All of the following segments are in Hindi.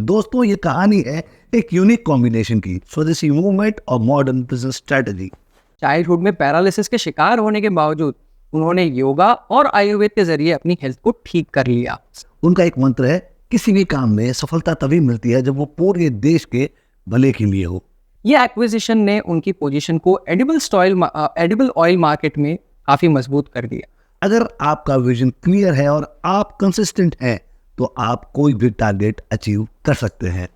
दोस्तों ये कहानी है एक यूनिक कॉम्बिनेशन की, स्वदेशी मूवमेंट और मॉडर्न बिजनेस स्ट्रेटजी। चाइल्डहुड में पैरालिसिस के शिकार होने के बावजूद उन्होंने योगा और आयुर्वेद के जरिए अपनी हेल्थ को ठीक कर लिया। उनका एक मंत्र है, किसी भी काम में सफलता तभी मिलती है जब वो पूरे देश के भले के लिए हो। ये एक्विजिशन ने उनकी पोजीशन को एडिबल ऑयल मार्केट में काफी मजबूत कर दिया। अगर आपका विजन क्लियर है और आप कंसिस्टेंट हैं तो आप कोई भी टारगेट अचीव कर सकते हैं।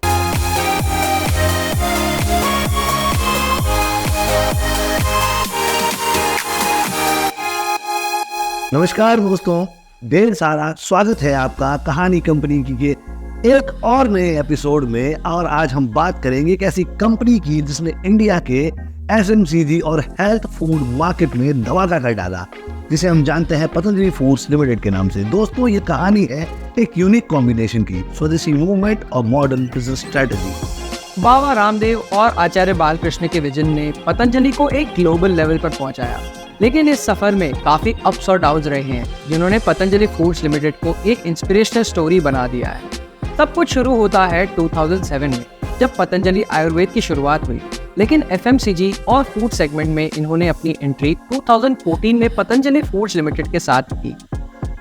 नमस्कार दोस्तों, ढेर सारा स्वागत है आपका कहानी कंपनी की के एक और नए एपिसोड में। और आज हम बात करेंगे एक ऐसी कंपनी की जिसने इंडिया के एफएमसीजी और हेल्थ फूड मार्केट में धमाका कर डाला, जिसे हम जानते हैं पतंजलि फूड्स लिमिटेड के नाम से। दोस्तों ये कहानी है एक यूनिक कॉम्बिनेशन की, स्वदेशी मूवमेंट और modern business strategy. Baba Ramdev और आचार्य बालकृष्ण के विजन ने पतंजलि को एक ग्लोबल लेवल पर पहुंचाया, लेकिन इस सफर में काफी अप्स और डाउन्स रहे हैं, जिन्होंने पतंजलि फूड्स लिमिटेड को एक इंस्पिरेशनल स्टोरी बना दिया है। सब कुछ शुरू होता है 2007 में, जब पतंजलि आयुर्वेद की शुरुआत हुई, लेकिन एफएमसीजी और फूड सेगमेंट में इन्होंने अपनी एंट्री 2014 में पतंजलि फूड्स लिमिटेड के साथ की।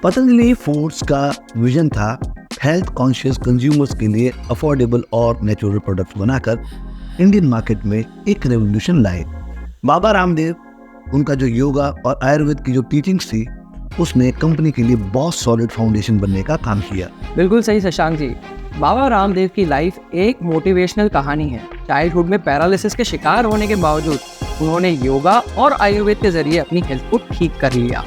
पतंजलि फूड्स का विजन था हेल्थ कॉन्शियस कंज्यूमर्स के लिए अफोर्डेबल और नेचुरल प्रोडक्ट्स बनाकर इंडियन मार्केट में एक रेवोल्यूशन लाए। बाबा रामदेव, उनका जो योगा और आयुर्वेद की जो टीचिंग्स थी, उसने कंपनी के लिए बहुत सॉलिड फाउंडेशन बनने का काम किया। बिल्कुल सही शशांक जी। बाबा रामदेव की लाइफ एक मोटिवेशनल कहानी है। चाइल्डहुड में पैरालिसिस के शिकार होने के बावजूद उन्होंने योगा और आयुर्वेद के जरिए अपनी हेल्थ को ठीक कर लिया।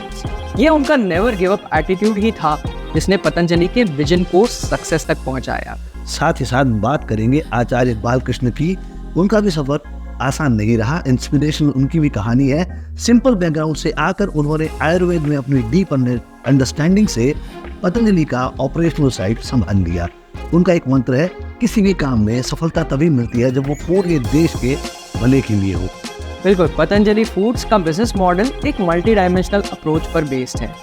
ये उनका नेवर गिव अप एटीट्यूड ही था जिसने पतंजलि के विजन को सक्सेस तक पहुंचाया। साथ ही साथ बात करेंगे आचार्य बालकृष्ण की। उनका भी सफर आसान नहीं रहा, इंस्पिरेशन उनकी भी कहानी है। सिंपल बैकग्राउंड से आकर उन्होंने आयुर्वेद में अपनी डीप अंडरस्टैंडिंग से पतंजलि का ऑपरेशनल साइड संभाल लिया। उनका एक मंत्र है, किसी भी काम में सफलता तभी मिलती है जब वो पूरे देश के भले के लिए हो। बिल्कुल, पतंजलि फूड्स का बिजनेस मॉडल एक मल्टी डायमेंशनल अप्रोच पर बेस्ड है।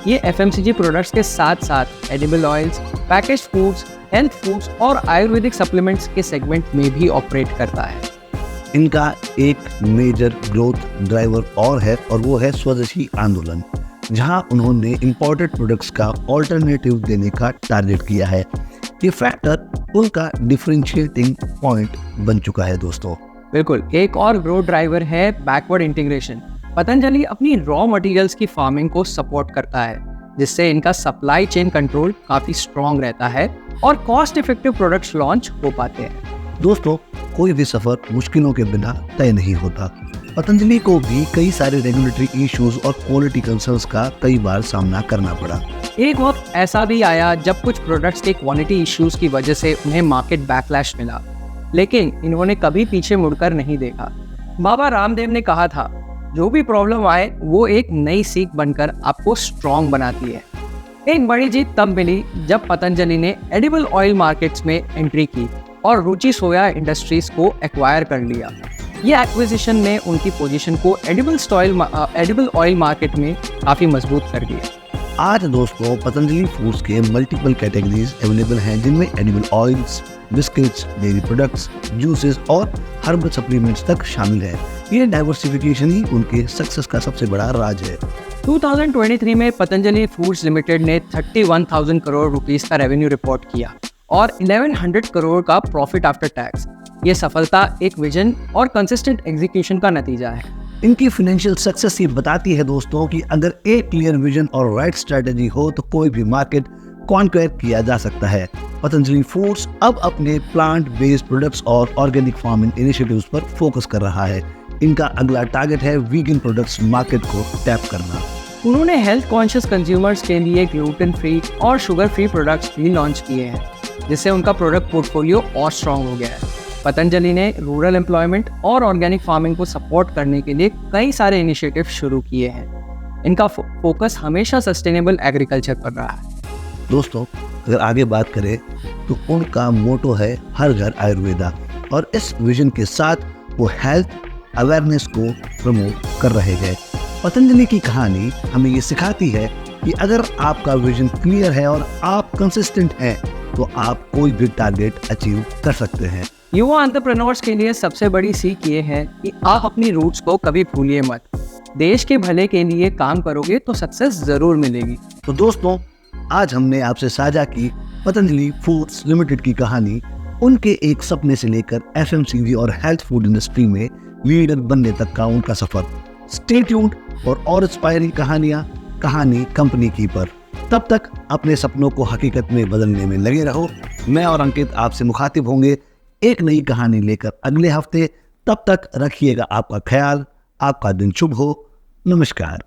ये एफएमसीजी प्रोडक्ट्स के साथ साथ edible oils, packaged foods, health foods और आयुर्वेदिक सप्लीमेंट्स के सेगमेंट में भी ऑपरेट करता है। इनका एक मेजर ग्रोथ ड्राइवर और है, और वो है स्वदेशी आंदोलन, जहां उन्होंने इंपोर्टेड प्रोडक्ट्स का ऑल्टरनेटिव देने का टारगेट किया है। ये फैक्टर उनका डिफरेंशिएटिंग पॉइंट बन चुका है दोस्तों। बिल्कुल, एक और ग्रोथ ड्राइवर है बैकवर्ड इंटीग्रेशन। पतंजलि अपनी रॉ मटेरियल्स की फार्मिंग को सपोर्ट करता है, जिससे इनका सप्लाई चेन कंट्रोल काफी स्ट्रॉन्ग रहता है और कॉस्ट इफेक्टिव प्रोडक्ट्स लॉन्च हो पाते हैं। दोस्तों कोई भी सफर मुश्किलों के बिना तय नहीं होता। पतंजलि को भी कई सारे रेगुलेटरी इश्यूज और क्वालिटी कंसर्न्स का कई बार सामना करना पड़ा। एक वक्त ऐसा भी आया जब कुछ प्रोडक्ट्स के क्वालिटी इश्यूज की वजह से उन्हें मार्केट बैकलैश मिला, लेकिन इन्होंने कभी पीछे मुड़कर नहीं देखा। बाबा रामदेव ने कहा था, जो भी प्रॉब्लम आए वो एक नई सीख बनकर आपको स्ट्रॉन्ग बनाती है। एक बड़ी जीत तब मिली जब पतंजलि ने एडिबल ऑयल मार्केट्स में एंट्री की और रुचि सोया इंडस्ट्रीज को एक्वायर कर लिया। ये एक्विजिशन ने उनकी पोजीशन को एडिबल ऑयल मार्केट में काफी मजबूत कर दिया। आज दोस्तों पतंजलि फूड्स के मल्टीपल कैटेगरीज अवेलेबल हैं, जिनमें edible oils, biscuits, dairy products, juices और हर्बल सप्लीमेंट्स तक शामिल है। ये डाइवर्सिफिकेशन ही उनके सक्सेस का सबसे बड़ा राज है। 2023 में पतंजलि फूड्स लिमिटेड ने 31,000 करोड़ रुपीस का रेवेन्यू रिपोर्ट किया और 1100 करोड़ का प्रॉफिट आफ्टर टैक्स। ये सफलता एक विजन और कंसिस्टेंट एग्जीक्यूशन का नतीजा है। इनकी फाइनेंशियल सक्सेस ये बताती है दोस्तों कि अगर एक क्लियर विजन और राइट स्ट्रेटजी हो तो कोई भी मार्केट कॉन्क्वेर किया जा सकता है। पतंजलि फूड्स अब अपने प्लांट बेस्ड प्रोडक्ट्स और ऑर्गेनिक फार्मिंग इनिशिएटिव्स पर फोकस कर रहा है। इनका अगला टारगेट है वीगन प्रोडक्ट्स मार्केट को टैप करना। उन्होंने हेल्थ कॉन्शियस कंज्यूमर्स के लिए ग्लूटेन फ्री और शुगर फ्री प्रोडक्ट्स भी लॉन्च किए हैं, जिससे उनका प्रोडक्ट पोर्टफोलियो और स्ट्रॉन्ग हो गया है। पतंजलि ने रूरल एम्प्लॉयमेंट और ऑर्गेनिक फार्मिंग को सपोर्ट करने के लिए कई सारे इनिशिएटिव शुरू किए हैं। इनका फोकस हमेशा सस्टेनेबल एग्रीकल्चर पर रहा है। दोस्तों अगर आगे बात करें तो उनका मोटो है हर घर आयुर्वेदा, और इस विजन के साथ वो हेल्थ अवेयरनेस को प्रमोट कर रहे हैं। पतंजलि की कहानी हमें ये सिखाती है कि अगर आपका विजन क्लियर है और आप कंसिस्टेंट हैं तो आप कोई भी टारगेट अचीव कर सकते हैं। युवा एंटरप्रेन्योर्स के लिए सबसे बड़ी सीख ये है कि आप अपनी रूट्स को कभी भूलिए मत। देश के भले के लिए काम करोगे तो सक्सेस जरूर मिलेगी। तो दोस्तों, आज हमने आपसे साझा की पतंजलि फूड्स लिमिटेड की कहानी, उनके एक सपने से लेकर एफएमसीजी और हेल्थ फूड इंडस्ट्री में लीडर बनने तक का उनका सफर। स्टे ट्यून्ड और इंस्पायरिंग कहानी कंपनी की पर। तब तक अपने सपनों को हकीकत में बदलने में लगे रहो। मैं और अंकित आपसे मुखातिब होंगे एक नई कहानी लेकर अगले हफ्ते। तब तक रखिएगा आपका ख्याल। आपका दिन शुभ हो। नमस्कार।